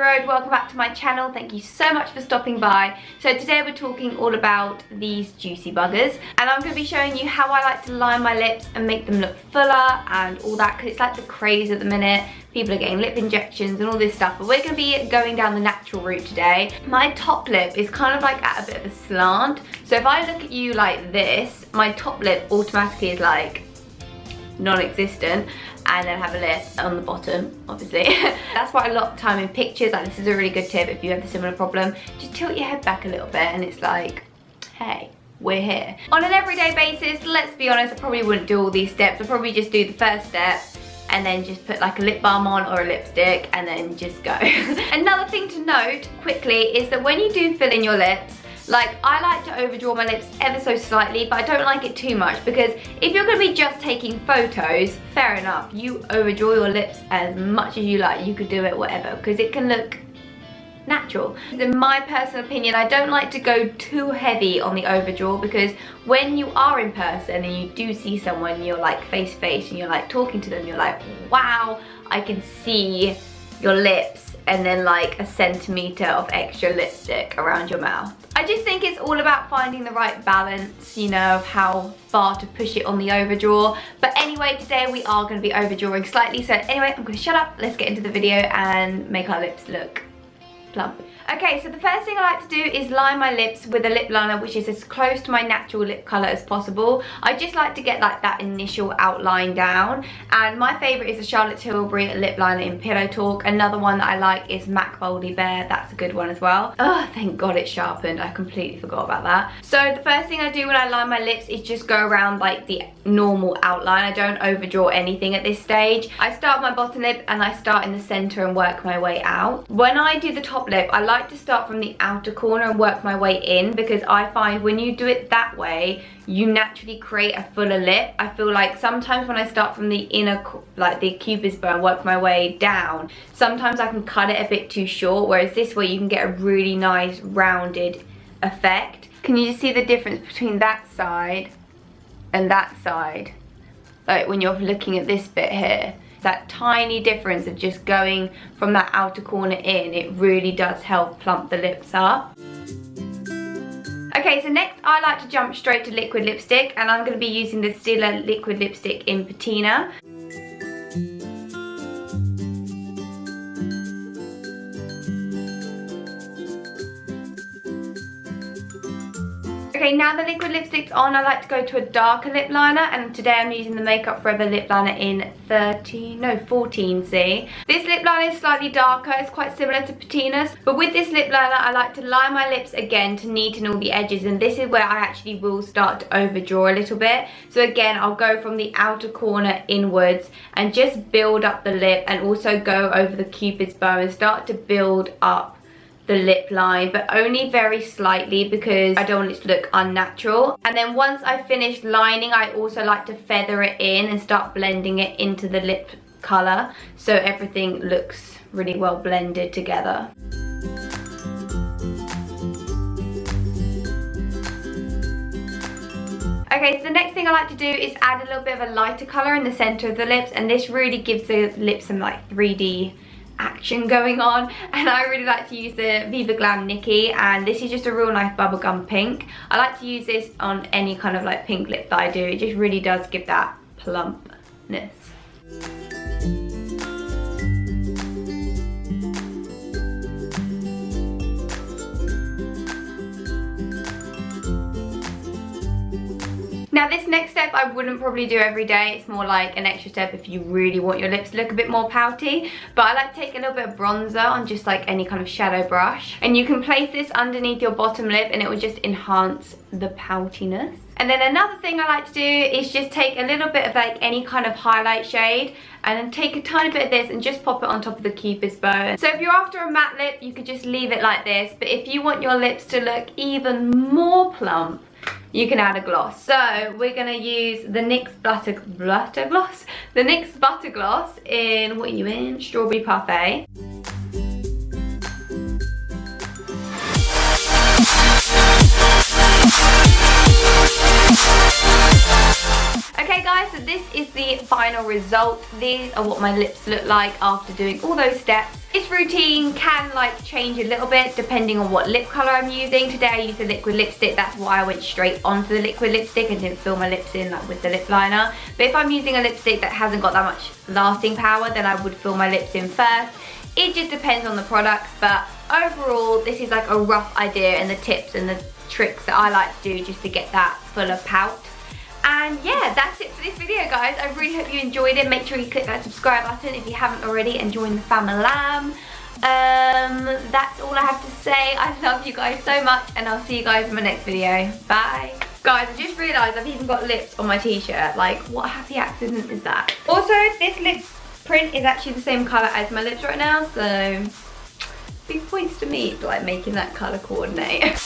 everyone, welcome back to my channel. Thank you so much for stopping by. So today we're talking all about these juicy buggers, and I'm going to be showing you how I like to line my lips and make them look fuller and all that, because it's like the craze at the minute. People are getting lip injections and all this stuff, but we're going to be going down the natural route today. My top lip is kind of like at a bit of a slant, so if I look at you like this, my top lip automatically is like non-existent, and then have a lip on the bottom, obviously. That's why a lot of time in pictures, like this is a really good tip if you have a similar problem, just tilt your head back a little bit and it's like, hey, we're here. On an everyday basis, let's be honest, I probably wouldn't do all these steps. I'd probably just do the first step and then just put like a lip balm on or a lipstick and then just go. Another thing to note quickly is that when you do fill in your lips, like, I like to overdraw my lips ever so slightly, but I don't like it too much, because if you're going to be just taking photos, fair enough, you overdraw your lips as much as you like. You could do it whatever, because it can look natural. In my personal opinion, I don't like to go too heavy on the overdraw, because when you are in person and you do see someone, you're like face to face and you're like talking to them, you're like, wow, I can see your lips, and then like a centimetre of extra lipstick around your mouth. I just think it's all about finding the right balance, you know, of how far to push it on the overdraw. But anyway, today we are going to be overdrawing slightly. So anyway, I'm going to shut up, let's get into the video and make our lips look plump. Okay, so the first thing I like to do is line my lips with a lip liner which is as close to my natural lip colour as possible. I just like to get like that initial outline down, and my favourite is the Charlotte Tilbury lip liner in Pillow Talk. Another one that I like is MAC Boldly Bare, that's a good one as well. Oh, thank God it's sharpened, I completely forgot about that. So the first thing I do when I line my lips is just go around like the normal outline. I don't overdraw anything at this stage. I start my bottom lip and I start in the centre and work my way out. When I do the top lip, I like to start from the outer corner and work my way in, because I find when you do it that way, you naturally create a fuller lip. I feel like sometimes when I start from the inner, like the cupid's bow, and work my way down, sometimes I can cut it a bit too short, whereas this way you can get a really nice rounded effect. Can you just see the difference between that side and that side? Like when you're looking at this bit here, that tiny difference of just going from that outer corner in, it really does help plump the lips up. Okay, so next I like to jump straight to liquid lipstick, and I'm going to be using the Stila liquid lipstick in Patina. Okay, now the liquid lipstick's on, I like to go to a darker lip liner, and today I'm using the Makeup Forever lip liner in 14C. This lip liner is slightly darker, it's quite similar to Patina's, but with this lip liner I like to line my lips again to neaten all the edges, and this is where I actually will start to overdraw a little bit. So again, I'll go from the outer corner inwards and just build up the lip, and also go over the cupid's bow and start to build up the lip line, but only very slightly because I don't want it to look unnatural. And then once I've finished lining, I also like to feather it in and start blending it into the lip colour, so everything looks really well blended together. Okay, so the next thing I like to do is add a little bit of a lighter colour in the centre of the lips, and this really gives the lips some like 3D action going on. And I really like to use the Viva Glam Nikki, and this is just a real nice bubblegum pink. I like to use this on any kind of like pink lip that I do. It just really does give that plumpness. Now this next step I wouldn't probably do every day. It's more like an extra step if you really want your lips to look a bit more pouty. But I like to take a little bit of bronzer on just like any kind of shadow brush. And you can place this underneath your bottom lip and it will just enhance the poutiness. And then another thing I like to do is just take a little bit of like any kind of highlight shade and then take a tiny bit of this and just pop it on top of the cupid's bow. So if you're after a matte lip, you could just leave it like this. But if you want your lips to look even more plump, you can add a gloss. So we're gonna use the NYX Butter Gloss. The NYX Butter Gloss in, what are you in? Strawberry Parfait. Okay guys, so this is the final result. These are what my lips look like after doing all those steps. This routine can like change a little bit depending on what lip colour I'm using. Today I used a liquid lipstick, that's why I went straight onto the liquid lipstick and didn't fill my lips in like with the lip liner. But if I'm using a lipstick that hasn't got that much lasting power, then I would fill my lips in first. It just depends on the products, but overall this is like a rough idea and the tips and the tricks that I like to do just to get that fuller pout. And yeah, that's it for this video, guys. I really hope you enjoyed it. Make sure you click that subscribe button if you haven't already and join the family. That's all I have to say. I love you guys so much and I'll see you guys in my next video. Bye. Guys, I just realised I've even got lips on my t-shirt. Like, what a happy accident is that? Also, this lip print is actually the same colour as my lips right now, so big points to me for like making that colour coordinate.